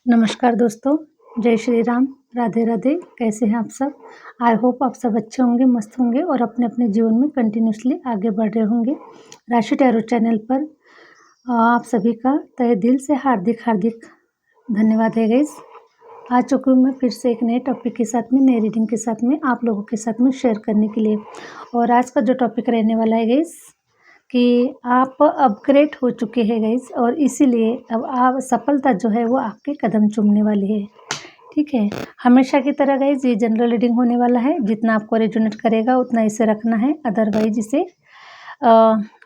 नमस्कार दोस्तों, जय श्री राम, राधे राधे। कैसे हैं आप सब? आई होप आप सब अच्छे होंगे, मस्त होंगे और अपने-अपने जीवन में कंटिन्यूअसली आगे बढ़ रहे होंगे। राशि टैरो चैनल पर आप सभी का तहे दिल से हार्दिक धन्यवाद है गाइस। आ चुकी हूँ मैं फिर से एक नए टॉपिक के साथ में, नई रीडिंग के साथ में, आप लोगों के साथ में शेयर करने के लिए। और आज का जो टॉपिक रहने वाला है गाइस कि आप अपग्रेड हो चुके हैं गाइस और इसीलिए अब आप सफलता जो है वो आपके कदम चूमने वाली है। ठीक है, हमेशा की तरह गाइस ये जनरल रीडिंग होने वाला है। जितना आपको रेजोनेट करेगा उतना इसे रखना है, अदरवाइज इसे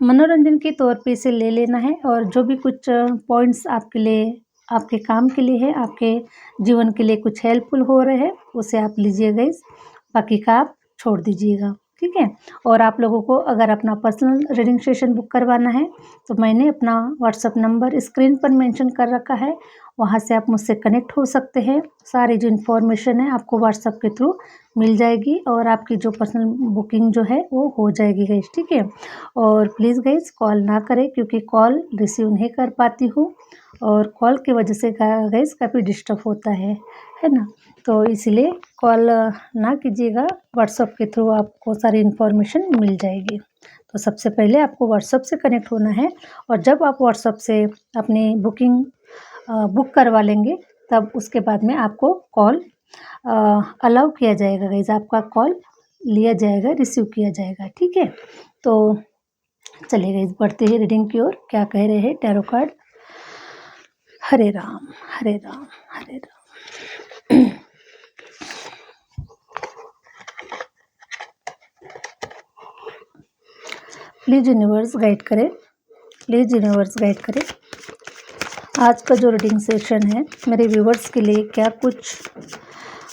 मनोरंजन के तौर पे इसे ले लेना है। और जो भी कुछ पॉइंट्स आपके लिए, आपके काम के लिए है, आपके जीवन के लिए कुछ हेल्पफुल हो रहे हैं, उसे आप लीजिए गाइस, बाकी का आप छोड़ दीजिएगा। ठीक है। और आप लोगों को अगर अपना पर्सनल रीडिंग सेशन बुक करवाना है तो मैंने अपना व्हाट्सअप नंबर स्क्रीन पर मेंशन कर रखा है, वहाँ से आप मुझसे कनेक्ट हो सकते हैं। सारी जो इन्फॉर्मेशन है आपको व्हाट्सएप के थ्रू मिल जाएगी और आपकी जो पर्सनल बुकिंग जो है वो हो जाएगी गाइस। ठीक है। और प्लीज़ गाइस कॉल ना करें क्योंकि कॉल रिसीव नहीं कर पाती हूँ और कॉल की वजह से गाइस काफ़ी डिस्टर्ब होता है ना। तो इसलिए कॉल ना कीजिएगा, व्हाट्सएप के थ्रू आपको सारी इन्फॉर्मेशन मिल जाएगी। तो सबसे पहले आपको व्हाट्सएप से कनेक्ट होना है और जब आप व्हाट्सएप से अपनी बुकिंग बुक करवा लेंगे तब उसके बाद में आपको कॉल अलाउ किया जाएगा गाइस, आपका कॉल लिया जाएगा, रिसीव किया जाएगा। ठीक है। तो चलिए गाइस बढ़ते हैं रीडिंग की ओर। क्या कह रहे हैं tarot card? Hare Ram Hare Ram Hare Ram. Please universe guide करें, प्लीज़ यूनिवर्स गाइड करें। आज का जो रीडिंग सेशन है मेरे व्यूवर्स के लिए क्या कुछ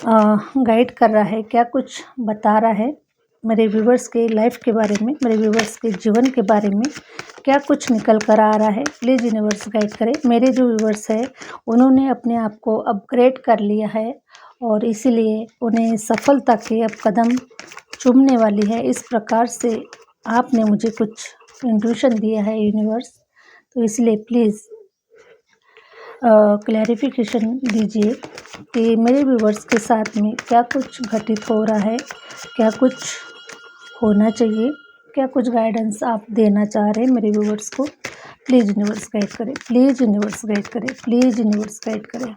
गाइड कर रहा है, क्या कुछ बता रहा है, मेरे व्यूवर्स के लाइफ के बारे में, मेरे व्यूवर्स के जीवन के बारे में क्या कुछ निकल कर आ रहा है, प्लीज़ यूनिवर्स गाइड करें। मेरे जो व्यूवर्स है उन्होंने अपने आप को अपग्रेड कर लिया है और इसीलिए उन्हें सफलता के अब कदम चूमने वाली है। इस प्रकार से आपने मुझे कुछ इंट्यूशन दिया है यूनिवर्स, तो इसलिए प्लीज़ क्लैरिफिकेशन दीजिए कि मेरे व्यूवर्स के साथ में क्या कुछ घटित हो रहा है, क्या कुछ होना चाहिए, क्या कुछ गाइडेंस आप देना चाह रहे हैं मेरे व्यूवर्स को। प्लीज़ यूनिवर्स गाइड करें, प्लीज़ यूनिवर्स गाइड करें, प्लीज़ यूनिवर्स गाइड करें।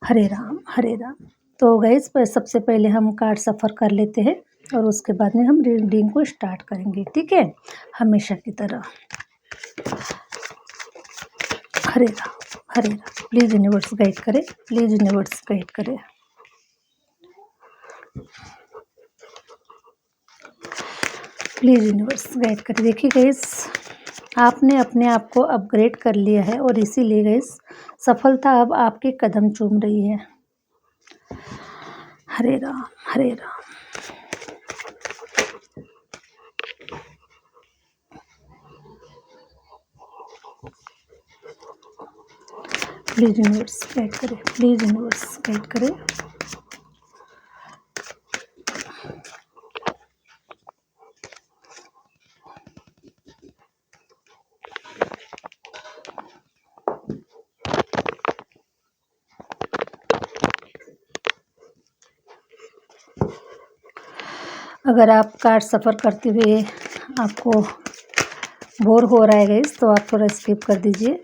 हरे राम हरे राम। तो गाइस सबसे पहले हम कार्ड सफ़र कर लेते हैं और उसके बाद में हम रीडिंग को स्टार्ट करेंगे। ठीक है, हमेशा की तरह। हरे राम हरे राम। प्लीज़ यूनिवर्स गाइड करें, प्लीज़ यूनिवर्स गाइड करें। प्लीज़ यूनिवर्स गाइड करें। देखिए गाइस, आपने अपने आप को अपग्रेड कर लिया है और इसीलिए गाइस सफलता अब आपके कदम चूम रही है। हरे राम हरे राम। प्लीज़ यूनिवर्स गाइड करें, प्लीज़ यूनिवर्स गाइड करें। अगर आप कार्ड सफ़र करते हुए आपको बोर हो रहा है गाइस तो आप थोड़ा स्किप कर दीजिए,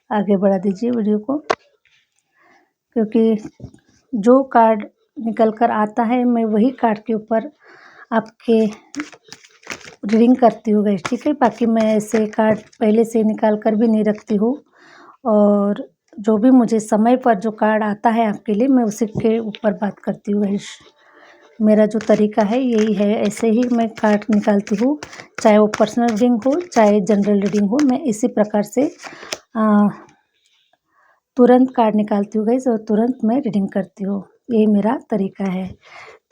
आगे बढ़ा दीजिए वीडियो को, क्योंकि जो कार्ड निकल कर आता है मैं वही कार्ड के ऊपर आपके रीडिंग करती हूँ गाइस। ठीक है, बाकी मैं ऐसे कार्ड पहले से निकाल कर भी नहीं रखती हूँ और जो भी मुझे समय पर जो कार्ड आता है आपके लिए मैं उसी के ऊपर बात करती हूँ गाइस। मेरा जो तरीका है यही है, ऐसे ही मैं कार्ड निकालती हूँ, चाहे वो पर्सनल रीडिंग हो चाहे जनरल रीडिंग हो, मैं इसी प्रकार से तुरंत कार्ड निकालती हूँ गाइस और तुरंत मैं रीडिंग करती हूँ। यही मेरा तरीका है।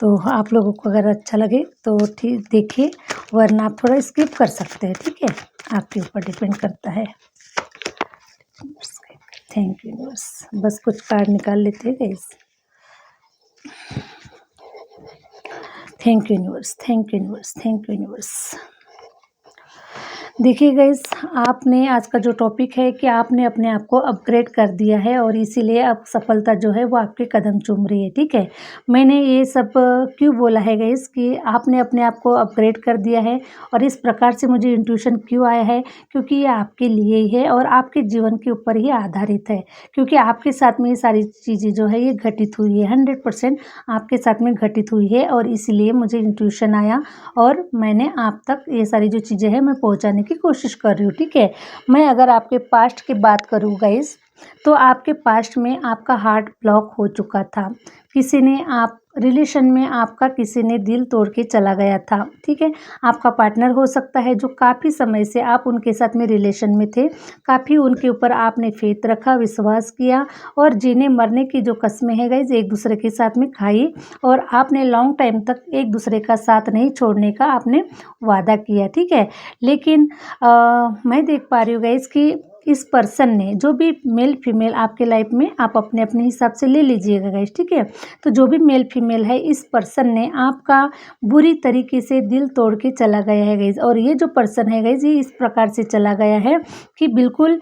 तो आप लोगों को अगर अच्छा लगे तो ठीक देखिए, वरना आप थोड़ा स्किप कर सकते हैं। ठीक है, आपके ऊपर डिपेंड करता है। Thank you universe. बस कुछ कार्ड निकाल लेते हैं guys. Thank you universe, thank you universe, thank you universe. देखिए गाइस, आपने आज का जो टॉपिक है कि आपने अपने आप को अपग्रेड कर दिया है और इसीलिए अब सफलता जो है वो आपके कदम चूम रही है, ठीक है। मैंने ये सब क्यों बोला है गाइस कि आपने अपने आप को अपग्रेड कर दिया है और इस प्रकार से मुझे इंट्यूशन क्यों आया है, क्योंकि ये आपके लिए ही है और आपके जीवन के ऊपर ही आधारित है। क्योंकि आपके साथ में ये सारी चीज़ें जो है ये घटित हुई है, 100% आपके साथ में घटित हुई है और इसीलिए मुझे इंट्यूशन आया और मैंने आप तक ये सारी जो चीज़ें हैं मैं पहुंचाने की कोशिश कर रही हूँ, ठीक है। मैं अगर आपके पास्ट की बात करूँ गाइस, तो आपके पास्ट में आपका हार्ट ब्लॉक हो चुका था। किसी ने आप रिलेशन में आपका किसी ने दिल तोड़ के चला गया था, ठीक है। आपका पार्टनर हो सकता है जो काफ़ी समय से आप उनके साथ में रिलेशन में थे, काफ़ी उनके ऊपर आपने फेथ रखा, विश्वास किया और जीने मरने की जो कस्में हैं गाइस एक दूसरे के साथ में खाई और आपने लॉन्ग टाइम तक एक दूसरे का साथ नहीं छोड़ने का आपने वादा किया, ठीक है। लेकिन मैं देख पा रही हूँ गाइस कि इस पर्सन ने, जो भी मेल फीमेल आपके लाइफ में, आप अपने अपने हिसाब से ले लीजिएगा गाइस, ठीक है। तो जो भी मेल फीमेल है, इस पर्सन ने आपका बुरी तरीके से दिल तोड़ के चला गया है गाइस। और ये जो पर्सन है गाइस, ये इस प्रकार से चला गया है कि बिल्कुल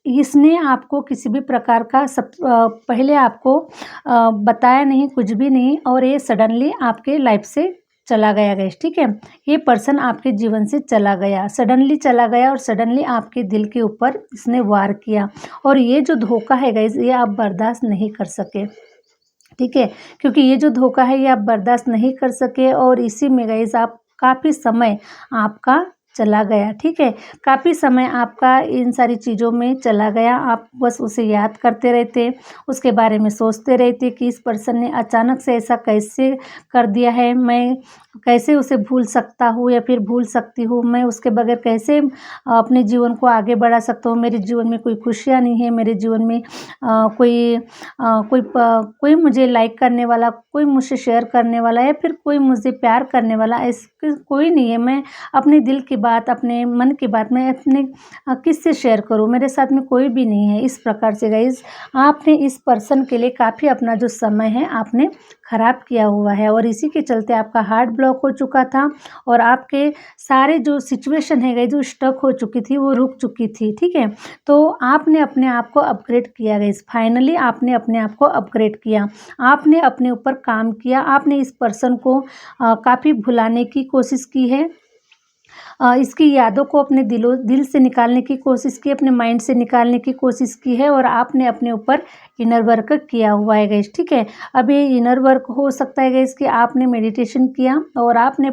इसने आपको किसी भी प्रकार का पहले आपको बताया नहीं, कुछ भी नहीं, और ये सडनली आपके लाइफ से चला गया गाइस, ठीक है। ये पर्सन आपके जीवन से चला गया, सडनली चला गया और सडनली आपके दिल के ऊपर इसने वार किया। और ये जो धोखा है गाइस, ये आप बर्दाश्त नहीं कर सके, ठीक है। क्योंकि ये जो धोखा है ये आप बर्दाश्त नहीं कर सके और इसी में गाइस आप काफ़ी समय आपका चला गया, ठीक है। काफ़ी समय आपका इन सारी चीज़ों में चला गया। आप बस उसे याद करते रहते, उसके बारे में सोचते रहते कि इस पर्सन ने अचानक से ऐसा कैसे कर दिया है, मैं कैसे उसे भूल सकता हूँ या फिर भूल सकती हूँ, मैं उसके बगैर कैसे अपने जीवन को आगे बढ़ा सकता हूँ। मेरे जीवन में कोई खुशियाँ नहीं है, मेरे जीवन में कोई मुझे लाइक करने वाला, कोई मुझसे शेयर करने वाला या फिर कोई मुझे प्यार करने वाला ऐसा कोई नहीं है। मैं अपने दिल की बात, अपने मन की बात मैं अपने किससे शेयर करूँ, मेरे साथ में कोई भी नहीं है। इस प्रकार से गाइस आपने इस पर्सन के लिए काफ़ी अपना जो समय है आपने ख़राब किया हुआ है और इसी के चलते आपका हार्ट ब्लॉक हो चुका था और आपके सारे जो सिचुएशन है गाइस जो स्टक हो चुकी थी वो रुक चुकी थी, ठीक है। तो आपने अपने आप को अपग्रेड किया गाइस, फाइनली आपने अपने आप को अपग्रेड किया, आपने अपने ऊपर काम किया, आपने इस पर्सन को काफ़ी भुलाने की कोशिश की है। इसकी यादों को अपने दिल से निकालने की कोशिश की, अपने माइंड से निकालने की कोशिश की है और आपने अपने ऊपर इनर वर्क किया हुआ है गाइस, ठीक है। अब ये इनर वर्क हो सकता है गाइस कि आपने मेडिटेशन किया और आपने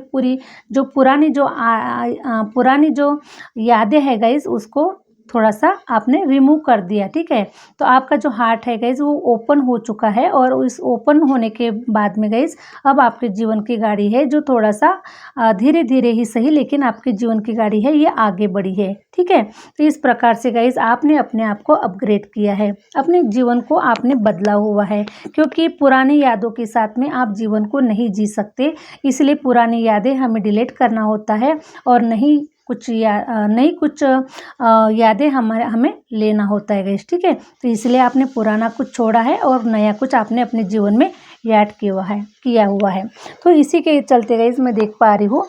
पुरानी जो यादें हैं गाइस उसको थोड़ा सा आपने रिमूव कर दिया, ठीक है। तो आपका जो हार्ट है गाइस वो ओपन हो चुका है और इस ओपन होने के बाद में गाइस अब आपके जीवन की गाड़ी है जो थोड़ा सा धीरे धीरे ही सही लेकिन आपके जीवन की गाड़ी है ये आगे बढ़ी है, ठीक है। तो इस प्रकार से गाइस आपने अपने आप को अपग्रेड किया है, अपने जीवन को आपने बदला हुआ है, क्योंकि पुरानी यादों के साथ में आप जीवन को नहीं जी सकते। इसलिए पुरानी यादें हमें डिलीट करना होता है और नई कुछ यादें हमें लेना होता है गाइस, ठीक है। तो इसलिए आपने पुराना कुछ छोड़ा है और नया कुछ आपने अपने जीवन में ऐड किया हुआ है। तो इसी के चलते गाइस मैं देख पा रही हूँ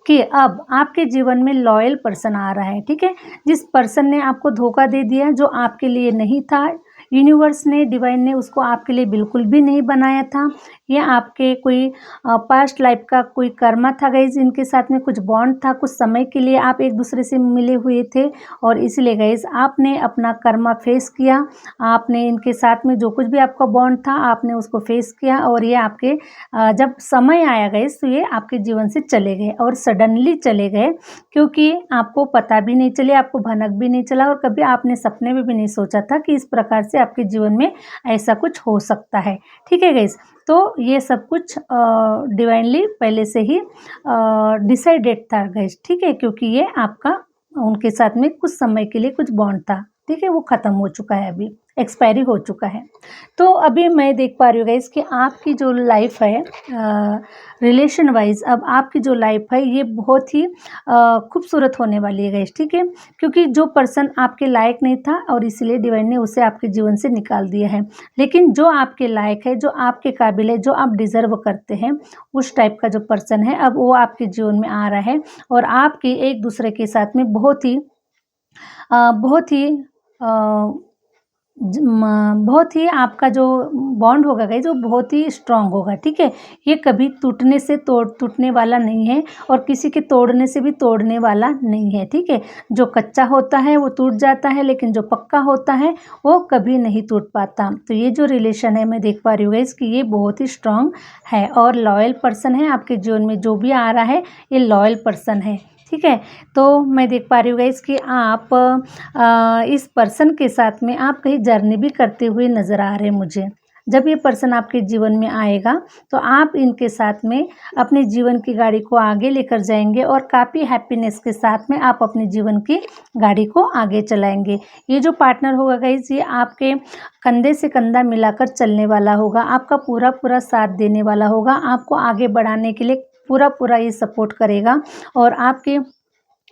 कि अब आपके जीवन में लॉयल पर्सन आ रहा है, ठीक है। जिस पर्सन ने आपको धोखा दे दिया, जो आपके लिए नहीं था, यूनिवर्स ने, डिवाइन ने उसको आपके लिए बिल्कुल भी नहीं बनाया था। ये आपके कोई पास्ट लाइफ का कोई कर्मा था गाइज, इनके साथ में कुछ बॉन्ड था, कुछ समय के लिए आप एक दूसरे से मिले हुए थे और इसलिए गाइज आपने अपना कर्मा फेस किया। आपने इनके साथ में जो कुछ भी आपका बॉन्ड था आपने उसको फेस किया और ये आपके जब समय आया गाइज तो ये आपके जीवन से चले गए और सडनली चले गए, क्योंकि आपको पता भी नहीं चले, आपको भनक भी नहीं चला और कभी आपने सपने में भी नहीं सोचा था कि इस प्रकार से आपके जीवन में ऐसा कुछ हो सकता है, ठीक है गाइस। तो ये सब कुछ डिवाइनली पहले से ही डिसाइडेड था गाइस, ठीक है, क्योंकि ये आपका उनके साथ में कुछ समय के लिए कुछ बॉन्ड था, ठीक है, वो ख़त्म हो चुका है, अभी एक्सपायरी हो चुका है। तो अभी मैं देख पा रही हूँ गाइस कि आपकी जो लाइफ है रिलेशन वाइज, अब आपकी जो लाइफ है ये बहुत ही खूबसूरत होने वाली है गाइस, ठीक है, क्योंकि जो पर्सन आपके लायक नहीं था और इसलिए डिवाइन ने उसे आपके जीवन से निकाल दिया है। लेकिन जो आपके लायक है, जो आपके काबिल है, जो आप डिज़र्व करते हैं, उस टाइप का जो पर्सन है अब वो आपके जीवन में आ रहा है और आपके एक दूसरे के साथ में बहुत ही अ, बहुत ही आपका जो बॉन्ड होगा गाइस वो बहुत ही स्ट्रांग होगा, ठीक है। ये कभी टूटने वाला नहीं है और किसी के तोड़ने से भी तोड़ने वाला नहीं है, ठीक है। जो कच्चा होता है वो टूट जाता है, लेकिन जो पक्का होता है वो कभी नहीं टूट पाता। तो ये जो रिलेशन है मैं देख पा रही हूँ गाइस कि ये बहुत ही स्ट्रांग है और लॉयल पर्सन है। आपके जीवन में जो भी आ रहा है ये लॉयल पर्सन है, ठीक है। तो मैं देख पा रही हूँ गाइस कि आप इस पर्सन के साथ में आप कहीं जर्नी भी करते हुए नज़र आ रहे हैं मुझे। जब ये पर्सन आपके जीवन में आएगा तो आप इनके साथ में अपने जीवन की गाड़ी को आगे लेकर जाएंगे और काफ़ी हैप्पीनेस के साथ में आप अपने जीवन की गाड़ी को आगे चलाएंगे। ये जो पार्टनर होगा गाइस ये आपके कंधे से कंधा मिलाकर चलने वाला होगा, आपका पूरा साथ देने वाला होगा, आपको आगे बढ़ाने के लिए पूरा ये सपोर्ट करेगा और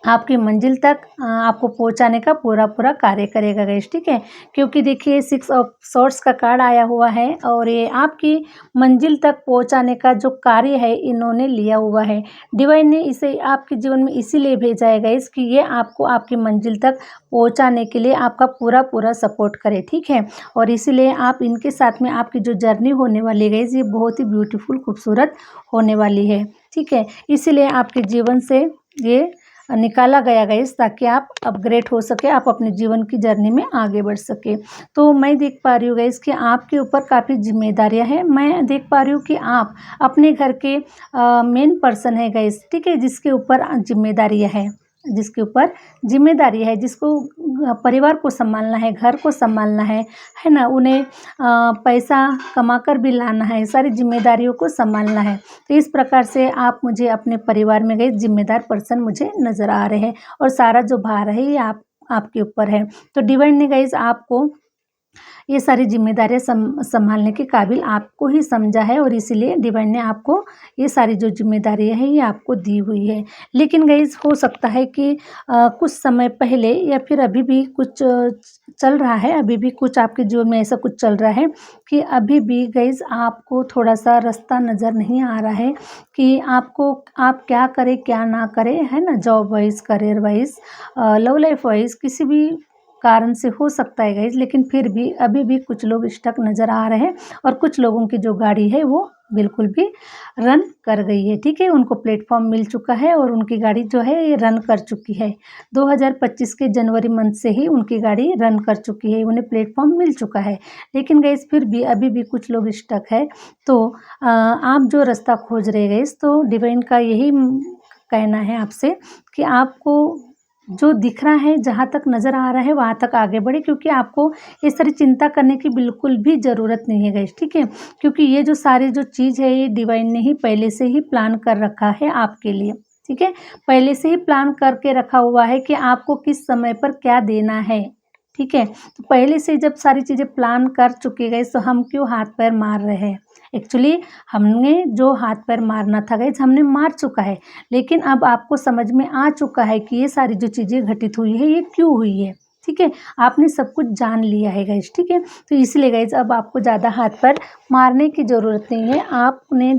आपकी मंजिल तक आपको पहुंचाने का पूरा कार्य करेगा गाइस, ठीक है। क्योंकि देखिए 6 ऑफ सॉर्ड्स का कार्ड आया हुआ है और ये आपकी मंजिल तक पहुंचाने का जो कार्य है इन्होंने लिया हुआ है। डिवाइन ने इसे आपके जीवन में इसीलिए भेजा है गाइस कि ये आपको आपकी मंजिल तक पहुंचाने के लिए आपका पूरा सपोर्ट करे, ठीक है। और इसीलिए आप इनके साथ में आपकी जो जर्नी होने वाली है गाइस ये बहुत ही ब्यूटीफुल खूबसूरत होने वाली है, ठीक है। इसीलिए आपके जीवन से ये निकाला गया गाइस ताकि आप अपग्रेड हो सके, आप अपने जीवन की जर्नी में आगे बढ़ सके। तो मैं देख पा रही हूँ गाइस कि आपके ऊपर काफ़ी जिम्मेदारियां हैं। मैं देख पा रही हूँ कि आप अपने घर के मेन पर्सन है गाइस, ठीक है, जिसके ऊपर जिम्मेदारी है, जिसको परिवार को संभालना है, घर को संभालना है ना, उन्हें पैसा कमाकर भी लाना है, सारी जिम्मेदारियों को संभालना है। तो इस प्रकार से आप मुझे अपने परिवार में गए जिम्मेदार पर्सन मुझे नज़र आ रहे हैं और सारा जो भार है ये आपके ऊपर है। तो डिवाइन ने गाइस आपको ये सारी जिम्मेदारियां संभालने के काबिल आपको ही समझा है और इसीलिए डिवाइन ने आपको ये सारी जो जिम्मेदारियां हैं ये आपको दी हुई है। लेकिन गाइस हो सकता है कि कुछ समय पहले या फिर अभी भी कुछ चल रहा है, अभी भी कुछ आपके जीवन में ऐसा कुछ चल रहा है कि अभी भी गाइस आपको थोड़ा सा रास्ता नज़र नहीं आ रहा है कि आप क्या करें क्या ना करें, है ना। Job wise, career wise, love life wise, किसी भी कारण से हो सकता है गाइज, लेकिन फिर भी अभी भी कुछ लोग स्टक नज़र आ रहे हैं और कुछ लोगों की जो गाड़ी है वो बिल्कुल भी रन कर गई है, ठीक है। उनको प्लेटफॉर्म मिल चुका है और उनकी गाड़ी जो है ये रन कर चुकी है। 2025 के जनवरी मंथ से ही उनकी गाड़ी रन कर चुकी है, उन्हें प्लेटफॉर्म मिल चुका है। लेकिन गाइज फिर भी अभी भी कुछ लोग स्टक है। तो आप जो रास्ता खोज रहे गाइज, तो डिवाइन का यही कहना है आपसे कि आपको जो दिख रहा है, जहाँ तक नज़र आ रहा है वहाँ तक आगे बढ़े, क्योंकि आपको इस सारी चिंता करने की बिल्कुल भी ज़रूरत नहीं है गाइस, ठीक है। क्योंकि ये जो सारी जो चीज़ है ये डिवाइन ने ही पहले से ही प्लान कर रखा है आपके लिए, ठीक है। पहले से ही प्लान करके रखा हुआ है कि आपको किस समय पर क्या देना है, ठीक है। तो पहले से जब सारी चीज़ें प्लान कर चुके गए तो हम क्यों हाथ पैर मार रहे हैं। एक्चुअली हमने जो हाथ पैर मारना था गाइस हमने मार चुका है, लेकिन अब आपको समझ में आ चुका है कि ये सारी जो चीज़ें घटित हुई है ये क्यों हुई है, ठीक है। आपने सब कुछ जान लिया है गाइस, ठीक है। तो इसलिए गाइस अब आपको ज़्यादा हाथ पैर मारने की ज़रूरत नहीं है। आपने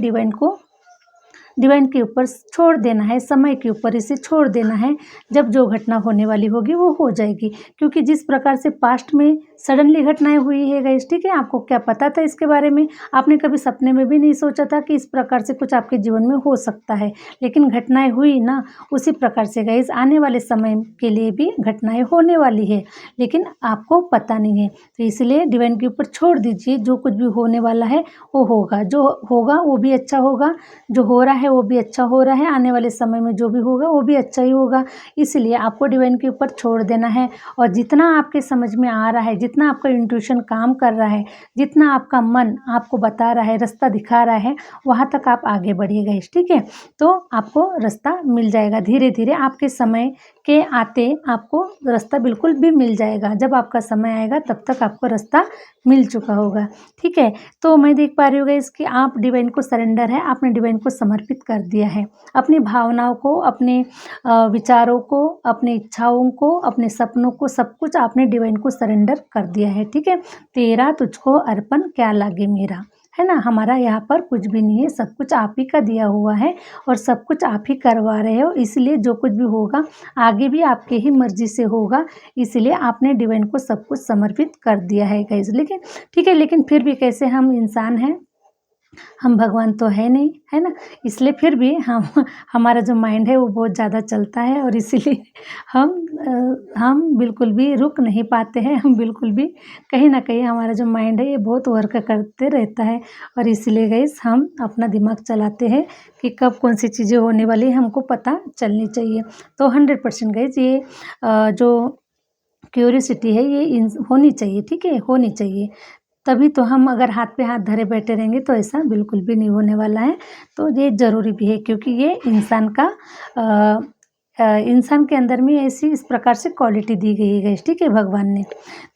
डिवाइन के ऊपर छोड़ देना है, समय के ऊपर इसे छोड़ देना है। जब जो घटना होने वाली होगी वो हो जाएगी, क्योंकि जिस प्रकार से पास्ट में सडनली घटनाएं हुई है गाइस, ठीक है। आपको क्या पता था इसके बारे में, आपने कभी सपने में भी नहीं सोचा था कि इस प्रकार से कुछ आपके जीवन में हो सकता है, लेकिन घटनाएं हुई ना। उसी प्रकार से गाइस आने वाले समय के लिए भी घटनाएं होने वाली है, लेकिन आपको पता नहीं है। तो इसलिए डिवाइन के ऊपर छोड़ दीजिए, जो कुछ भी होने वाला है वो होगा, जो होगा वो भी अच्छा होगा, जो हो रहा है वो भी अच्छा हो रहा है, आने वाले समय में जो भी होगा वो भी अच्छा ही होगा। इसलिए आपको डिवाइन के ऊपर छोड़ देना है और जितना आपके समझ में आ रहा है, जितना आपका इंट्यूशन काम कर रहा है, जितना आपका मन आपको बता रहा है, रास्ता दिखा रहा है, वहाँ तक आप आगे बढ़िएगा। ठीक है, तो आपको रास्ता मिल जाएगा। धीरे धीरे आपके समय के आते आपको रास्ता बिल्कुल भी मिल जाएगा। जब आपका समय आएगा तब तक आपको रास्ता मिल चुका होगा। ठीक है, तो मैं देख पा रही हूँ गाइस कि आप डिवाइन को सरेंडर है, आपने डिवाइन को समर्पित कर दिया है। अपनी भावनाओं को, अपने विचारों को, अपनी इच्छाओं को, अपने सपनों को, सब कुछ आपने डिवाइन को सरेंडर कर दिया है। ठीक है, तेरा तुझको अर्पण क्या लागे मेरा, है ना। हमारा यहाँ पर कुछ भी नहीं है, सब कुछ आप ही का दिया हुआ है और सब कुछ आप ही करवा रहे हो। इसलिए जो कुछ भी होगा आगे भी आपके ही मर्जी से होगा। इसलिए आपने डिवाइन को सब कुछ समर्पित कर दिया है गाइस। लेकिन ठीक है, लेकिन फिर भी कैसे, हम इंसान हैं, हम भगवान तो है नहीं, है ना। इसलिए फिर भी हमारा जो माइंड है वो बहुत ज़्यादा चलता है और इसीलिए हम बिल्कुल भी रुक नहीं पाते हैं। हम बिल्कुल भी कहीं ना कहीं हमारा जो माइंड है ये बहुत वर्क करते रहता है और इसीलिए गाइस हम अपना दिमाग चलाते हैं कि कब कौन सी चीज़ें होने वाली है, हमको पता चलनी चाहिए। तो 100% गाइस ये जो क्यूरियोसिटी है ये होनी चाहिए। ठीक है, होनी चाहिए। तभी तो हम अगर हाथ पे हाथ धरे बैठे रहेंगे तो ऐसा बिल्कुल भी नहीं होने वाला है। तो ये ज़रूरी भी है क्योंकि ये इंसान के अंदर में ऐसी इस प्रकार से क्वालिटी दी गई है गाइस। ठीक है, भगवान ने।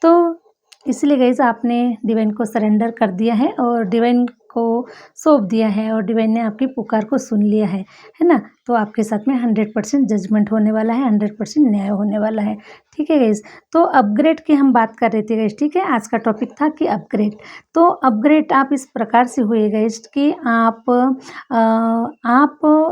तो इसलिए गाइस आपने डिवाइन को सरेंडर कर दिया है और डिवाइन को सौंप दिया है और डिवाइन ने आपकी पुकार को सुन लिया है ना। तो आपके साथ में 100% जजमेंट होने वाला है, 100% न्याय होने वाला है। ठीक है गाइस, तो अपग्रेड की हम बात कर रहे थे गाइस। ठीक है, आज का टॉपिक था कि अपग्रेड। तो अपग्रेड आप इस प्रकार से हुए गाइस कि आप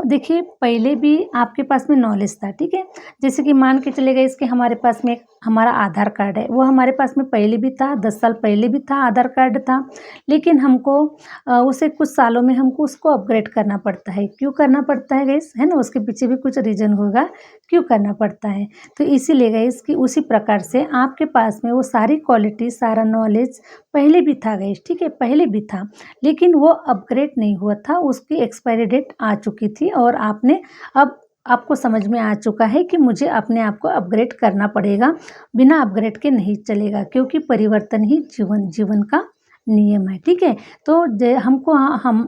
देखिए पहले भी आपके पास में नॉलेज था। ठीक है, जैसे कि मान के चले गए कि हमारे पास में हमारा आधार कार्ड है, वो हमारे पास में पहले भी था, 10 साल पहले भी था, आधार कार्ड था। लेकिन हमको उसे कुछ सालों में हमको उसको अपग्रेड करना पड़ता है। क्यों करना पड़ता है गाइस, है ना, उसके पीछे भी कुछ रीज़न होगा क्यों करना पड़ता है। तो इसीलिए गाइस कि उसी प्रकार से आपके पास में वो सारी क्वालिटी, सारा नॉलेज पहले भी था गाइस। ठीक है, पहले भी था, लेकिन वो अपग्रेड नहीं हुआ था, उसकी एक्सपायरी डेट आ चुकी थी और अब आपको समझ में आ चुका है कि मुझे अपने आप को अपग्रेड करना पड़ेगा, बिना अपग्रेड के नहीं चलेगा, क्योंकि परिवर्तन ही जीवन का नियम है। ठीक है, तो हमको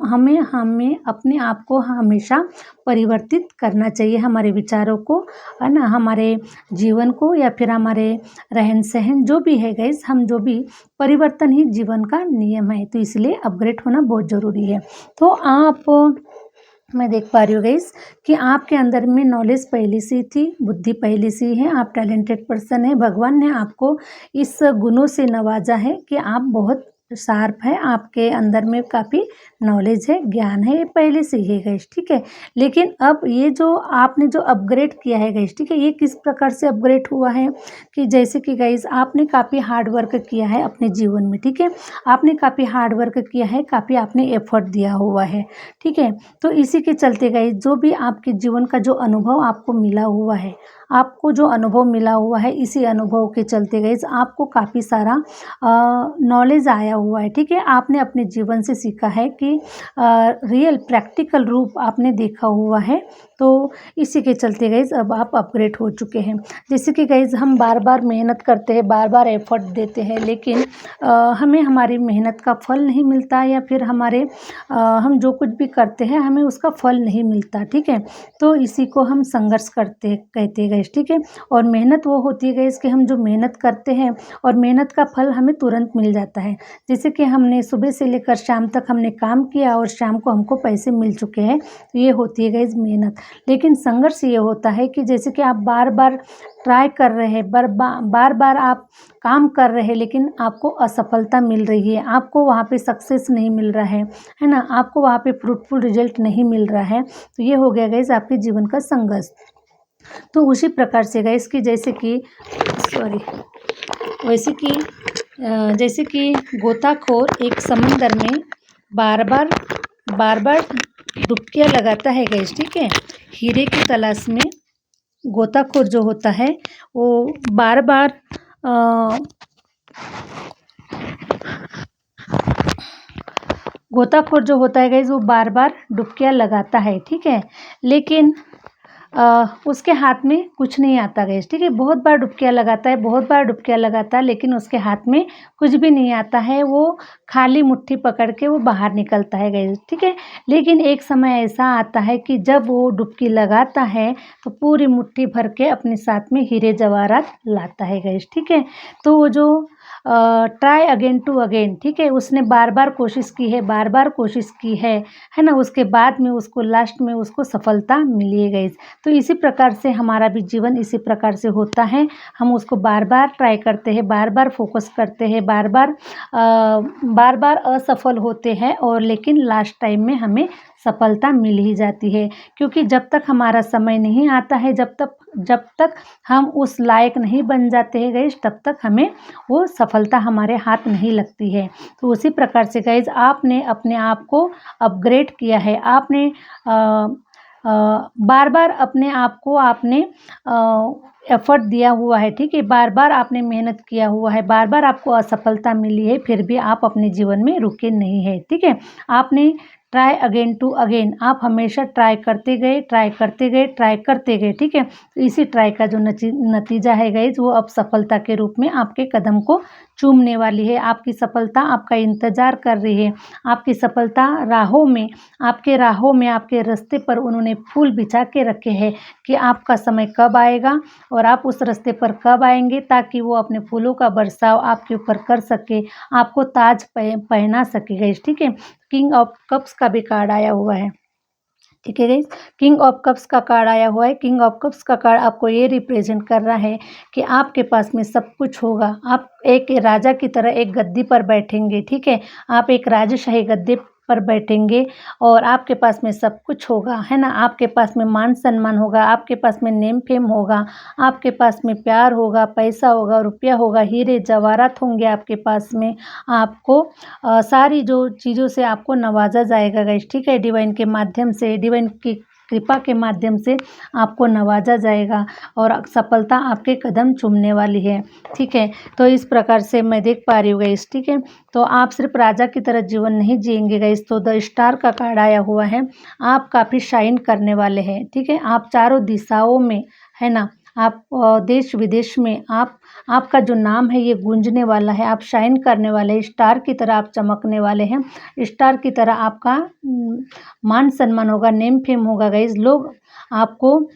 हमें अपने आप को हमेशा परिवर्तित करना चाहिए, हमारे विचारों को, है ना, हमारे जीवन को, या फिर हमारे रहन सहन जो भी है गाइस, हम जो भी परिवर्तन ही जीवन का नियम है। तो इसलिए अपग्रेड होना बहुत ज़रूरी है। तो मैं देख पा रही हूँ गाइस कि आपके अंदर में नॉलेज पहले से थी, बुद्धि पहले से ही है, आप टैलेंटेड पर्सन है। भगवान ने आपको इस गुणों से नवाजा है कि आप बहुत शार्प है, आपके अंदर में काफ़ी नॉलेज है, ज्ञान है, ये पहले से ही है गाइस। ठीक है, लेकिन अब ये जो आपने जो अपग्रेड किया है गाइस, ठीक है, ये किस प्रकार से अपग्रेड हुआ है कि जैसे कि गाइस आपने काफ़ी हार्ड वर्क किया है अपने जीवन में। ठीक है, आपने काफ़ी हार्ड वर्क किया है, काफ़ी आपने एफर्ट दिया हुआ है। ठीक है, तो इसी के चलते गाइस जो भी आपके जीवन का जो अनुभव आपको मिला हुआ है, आपको जो अनुभव मिला हुआ है, इसी अनुभव के चलते गाइस आपको काफ़ी सारा नॉलेज आया हुआ है। ठीक है, आपने अपने जीवन से सीखा है कि रियल प्रैक्टिकल रूप आपने देखा हुआ है। तो इसी के चलते गाइस अब आप अपग्रेड हो चुके हैं। जैसे कि गाइस हम बार बार मेहनत करते हैं, बार बार एफर्ट देते हैं, लेकिन हमें हमारी मेहनत का फल नहीं मिलता, या फिर हम जो कुछ भी करते हैं हमें उसका फल नहीं मिलता। ठीक है, तो इसी को हम संघर्ष कहते हैं गाइस। ठीक है, और मेहनत वो होती है गाइस कि हम जो मेहनत करते हैं और मेहनत का फल हमें तुरंत मिल जाता है। जैसे कि हमने सुबह से लेकर शाम तक हमने काम किया और शाम को हमको पैसे मिल चुके हैं, तो ये होती है गाइस मेहनत। लेकिन संघर्ष ये होता है कि जैसे कि आप बार बार ट्राई कर रहे हैं, बार बार आप काम कर रहे हैं, लेकिन आपको असफलता मिल रही है, आपको वहाँ पे सक्सेस नहीं मिल रहा है ना, आपको वहाँ पे फ्रूटफुल रिजल्ट नहीं मिल रहा है। तो ये हो गया गाइस आपके जीवन का संघर्ष। तो उसी प्रकार से गाइस कि जैसे कि गोताखोर एक समंदर में बार बार डुबकियाँ लगाता है गाइस। ठीक है, हीरे की तलाश में गोताखोर जो होता है वो बार बार गोताखोर जो होता है गाइज़ वो बार-बार डुबकियाँ लगाता है, ठीक है? लेकिन उसके हाथ में कुछ नहीं आता गाइज़, ठीक है? बहुत बार डुबकियाँ लगाता है, बहुत बार डुबकियाँ लगाता है, लेकिन उसके हाथ में कुछ भी नहीं आता है। वो खाली मुट्ठी पकड़ के वो बाहर निकलता है गाइज़, ठीक है? लेकिन एक समय ऐसा आता है कि जब वो डुबकी लगाता है तो पूरी मुट्ठी भर के अपने साथ में हीरे जवाहरात लाता है गाइज़, ठीक है? तो वो जो ट्राई अगेन टू अगेन, ठीक है? उसने बार-बार कोशिश की है, बार-बार कोशिश की है ना? उसके बाद में उसको लास्ट में उसको सफलता मिली है गाइज़। तो इसी प्रकार से हमारा भी जीवन इसी प्रकार से होता है। हम उसको बार-बार ट्राई करते हैं, बार-बार फ़ोकस करते हैं, बार-बार असफल होते हैं और लेकिन लास्ट टाइम में हमें सफलता मिल ही जाती है। क्योंकि जब तक हमारा समय नहीं आता है, जब तक हम उस लायक नहीं बन जाते हैं गाइज़, तब तक हमें वो सफलता हमारे हाथ नहीं लगती है। तो उसी प्रकार से गाइज़ आपने अपने आप को अपग्रेड किया है। आपने बार-बार अपने आप को आपने एफ़र्ट दिया हुआ है, ठीक है? बार-बार आपने मेहनत किया हुआ है, बार-बार आपको असफलता मिली है, फिर भी आप अपने जीवन में रुके नहीं हैं, ठीक है? आपने ट्राई अगेन टू अगेन, आप हमेशा ट्राई करते गए, ट्राई करते गए, ट्राई करते गए, ठीक है? तो इसी ट्राई का जो नतीजा है गाइज़ वो अब सफलता के रूप में आपके कदम को चूमने वाली है। आपकी सफलता आपका इंतज़ार कर रही है। आपकी सफलता आपके राहों में, आपके रास्ते पर उन्होंने फूल बिछा के रखे हैं कि आपका समय कब आएगा और आप उस रास्ते पर कब आएँगे ताकि वो अपने फूलों का बरसाव आपके ऊपर कर सके, आपको ताज पहना सके गाइज़, ठीक है? किंग ऑफ कप्स का भी कार्ड आया हुआ है, ठीक है गाइज़? किंग ऑफ कप्स का कार्ड आया हुआ है। किंग ऑफ कप्स का कार्ड आपको ये रिप्रेजेंट कर रहा है कि आपके पास में सब कुछ होगा। आप एक राजा की तरह एक गद्दी पर बैठेंगे, ठीक है? आप एक राजशाही गद्दे पर बैठेंगे और आपके पास में सब कुछ होगा, है ना? आपके पास में मान-सम्मान होगा, आपके पास में नेम-फेम होगा, आपके पास में प्यार होगा, पैसा होगा, रुपया होगा, हीरे जवाहरात होंगे आपके पास में। आपको सारी जो चीज़ों से आपको नवाजा जाएगा गाइस, ठीक है? डिवाइन के माध्यम से, डिवाइन की कृपा के माध्यम से आपको नवाजा जाएगा और सफलता आपके कदम चूमने वाली है, ठीक है? तो इस प्रकार से मैं देख पा रही हूँ गाइस, ठीक है? तो आप सिर्फ राजा की तरह जीवन नहीं जिएंगे गाइस। तो द स्टार का कार्ड आया हुआ है। आप काफ़ी शाइन करने वाले हैं, ठीक है? आप चारों दिशाओं में, है ना? आप देश विदेश में आपका जो नाम है ये गूंजने वाला है। आप शाइन करने वाले हैं, स्टार की तरह आप चमकने वाले हैं। स्टार की तरह आपका मान सम्मान होगा, नेम फेम होगा गाइस। लोग आपको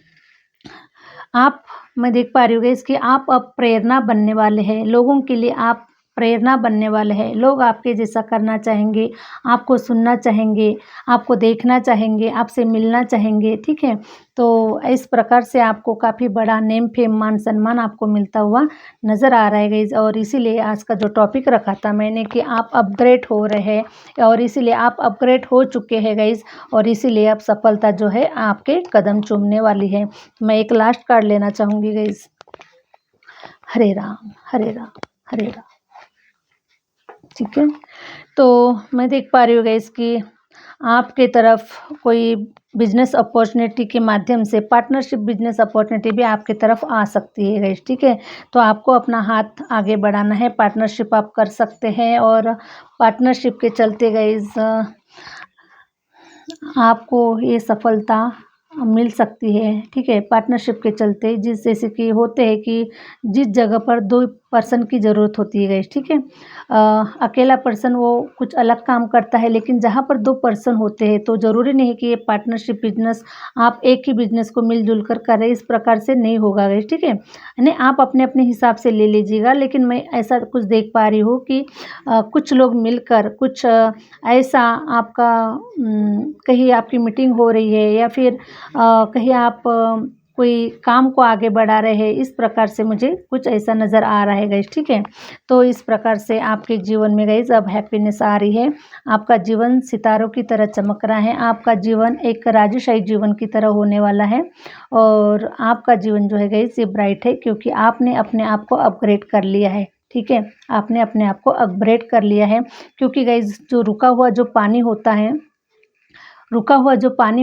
आप मैं देख पा रही हूँ गाइस कि आप अब प्रेरणा बनने वाले हैं। लोगों के लिए आप प्रेरणा बनने वाले हैं। लोग आपके जैसा करना चाहेंगे, आपको सुनना चाहेंगे, आपको देखना चाहेंगे, आपसे मिलना चाहेंगे, ठीक है? तो इस प्रकार से आपको काफ़ी बड़ा नेम फेम मान सम्मान आपको मिलता हुआ नज़र आ रहा है गाइस। और इसीलिए आज का जो टॉपिक रखा था मैंने कि आप अपग्रेड हो रहे हैं और इसीलिए आप अपग्रेड हो चुके हैं गाइस और इसीलिए अब सफलता जो है आपके कदम चूमने वाली है। मैं एक लास्ट कार्ड लेना चाहूँगी गाइस। हरे राम, हरे राम, हरे राम। ठीक है, तो मैं देख पा रही हूँ गाइस कि आपके तरफ कोई बिजनेस अपॉर्चुनिटी के माध्यम से पार्टनरशिप बिजनेस अपॉर्चुनिटी भी आपकी तरफ आ सकती है गाइस, ठीक है? तो आपको अपना हाथ आगे बढ़ाना है, पार्टनरशिप आप कर सकते हैं और पार्टनरशिप के चलते गाइस आपको ये सफलता मिल सकती है, ठीक है? पार्टनरशिप के चलते जैसे कि होते हैं कि जिस जगह पर 2 पर्सन की ज़रूरत होती है गाइस, ठीक है? अकेला पर्सन वो कुछ अलग काम करता है, लेकिन जहाँ पर 2 पर्सन होते हैं तो ज़रूरी नहीं है कि ये पार्टनरशिप बिजनेस आप एक ही बिजनेस को मिल-जुल कर रहे हैं, इस प्रकार से नहीं होगा गाइस, ठीक है? यानी आप अपने-अपने हिसाब से ले लीजिएगा, लेकिन मैं ऐसा कुछ देख पा रही हूँ कि कुछ लोग मिलकर कुछ ऐसा आपका कहीं आपकी मीटिंग हो रही है या फिर कहीं आप कोई काम को आगे बढ़ा रहे हैं, इस प्रकार से मुझे कुछ ऐसा नज़र आ रहा है गाइस, ठीक है? तो इस प्रकार से आपके जीवन में गाइस अब हैप्पीनेस आ रही है। आपका जीवन सितारों की तरह चमक रहा है। आपका जीवन एक राजशाही जीवन की तरह होने वाला है और आपका जीवन जो है गाइस ये ब्राइट है क्योंकि आपने अपने आप को अपग्रेड कर लिया है, ठीक है? आपने अपने आप को अपग्रेड कर लिया है क्योंकि गाइस जो रुका हुआ जो पानी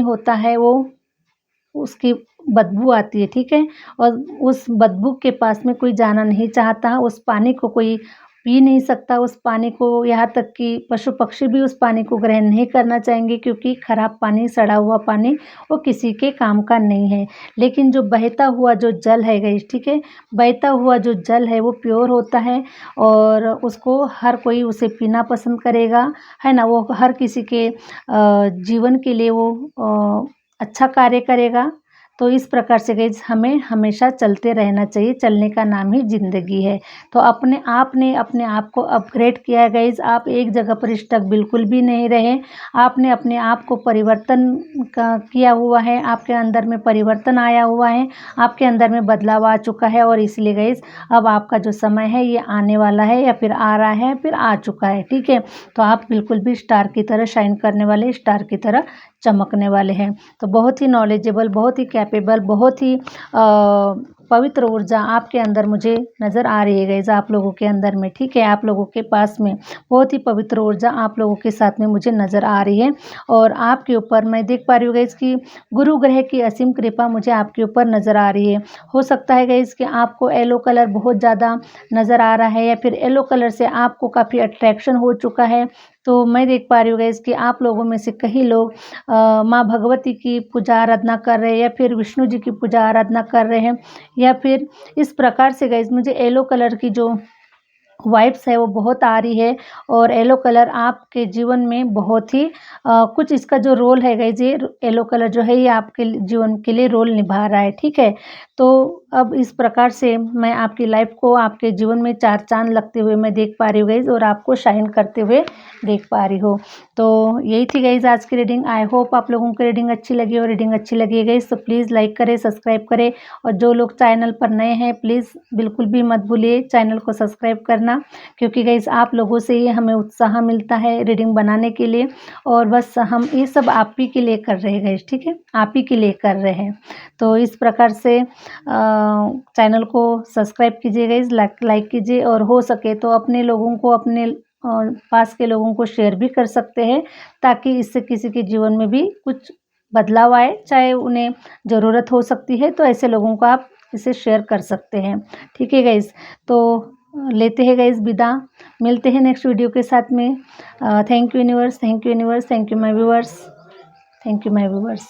होता है वो उसकी बदबू आती है, ठीक है? और उस बदबू के पास में कोई जाना नहीं चाहता, उस पानी को कोई पी नहीं सकता उस पानी को, यहाँ तक कि पशु पक्षी भी उस पानी को ग्रहण नहीं करना चाहेंगे, क्योंकि खराब पानी, सड़ा हुआ पानी वो किसी के काम का नहीं है। लेकिन जो बहता हुआ जो जल है गाइस, ठीक है, बहता हुआ जो जल है वो प्योर होता है और उसको हर कोई उसे पीना पसंद करेगा, है ना। वो हर किसी के जीवन के लिए वो अच्छा कार्य करेगा। तो इस प्रकार से गाइस हमें हमेशा चलते रहना चाहिए, चलने का नाम ही ज़िंदगी है। तो अपने आप ने अपने आप को अपग्रेड किया है गाइस, आप एक जगह पर स्टक बिल्कुल भी नहीं रहे। आपने अपने आप को परिवर्तन किया हुआ है, आपके अंदर में परिवर्तन आया हुआ है, आपके अंदर में बदलाव आ चुका है। और इसलिए गाइस अब आपका जो समय है ये आने वाला है, या फिर आ रहा है, फिर आ चुका है, ठीक है। तो आप बिल्कुल भी स्टार की तरह शाइन करने वाले, स्टार की तरह चमकने वाले हैं। तो बहुत ही नॉलेजेबल, बहुत ही कैपेबल, बहुत ही पवित्र ऊर्जा आपके अंदर मुझे नज़र आ रही है गाइस, आप लोगों के अंदर में, ठीक है। आप लोगों के पास में बहुत ही पवित्र ऊर्जा आप लोगों के साथ में मुझे नज़र आ रही है। और आपके ऊपर मैं देख पा रही हूँ गाइस कि गुरु ग्रह की असीम कृपा मुझे आपके ऊपर नज़र आ रही है। हो सकता है गाइस कि आपको येलो कलर बहुत ज़्यादा नज़र आ रहा है, या फिर येलो कलर से आपको काफ़ी अट्रैक्शन हो चुका है। तो मैं देख पा रही हूँ गाइस कि आप लोगों में से कई लोग माँ भगवती की पूजा आराधना कर रहे हैं, या फिर विष्णु जी की पूजा आराधना कर रहे हैं, या फिर इस प्रकार से गाइस मुझे येलो कलर की जो वाइब्स है वो बहुत आ रही है। और येलो कलर आपके जीवन में बहुत ही कुछ इसका जो रोल है गाइस, ये येलो कलर जो है ये आपके जीवन के लिए रोल निभा रहा है, ठीक है। तो अब इस प्रकार से मैं आपकी लाइफ को, आपके जीवन में चार चांद लगते हुए मैं देख पा रही हूँ गाइस, और आपको शाइन करते हुए देख पा रही हूँ। तो यही थी गाइस आज की रीडिंग। आई होप आप लोगों को रीडिंग अच्छी लगी, और रीडिंग अच्छी लगी है गाइस तो प्लीज़ लाइक करें, सब्सक्राइब करें। और जो लोग चैनल पर नए हैं प्लीज़ बिल्कुल भी मत भूलिए चैनल को सब्सक्राइब करना, क्योंकि गाइस आप लोगों से ही हमें उत्साह मिलता है रीडिंग बनाने के लिए। और बस हम ये सब आप ही के लिए कर रहे हैं गाइस, ठीक है, आप ही के लिए कर रहे हैं। तो इस प्रकार से चैनल को सब्सक्राइब कीजिए गाइस, लाइक कीजिए, और हो सके तो अपने लोगों को, अपने पास के लोगों को शेयर भी कर सकते हैं, ताकि इससे किसी के जीवन में भी कुछ बदलाव आए, चाहे उन्हें ज़रूरत हो सकती है। तो ऐसे लोगों को आप इसे शेयर कर सकते हैं, ठीक है गाइस। तो लेते हैं गाइस विदा, मिलते हैं नेक्स्ट वीडियो के साथ में। Thank you universe, thank you universe, thank you my viewers, thank you my viewers.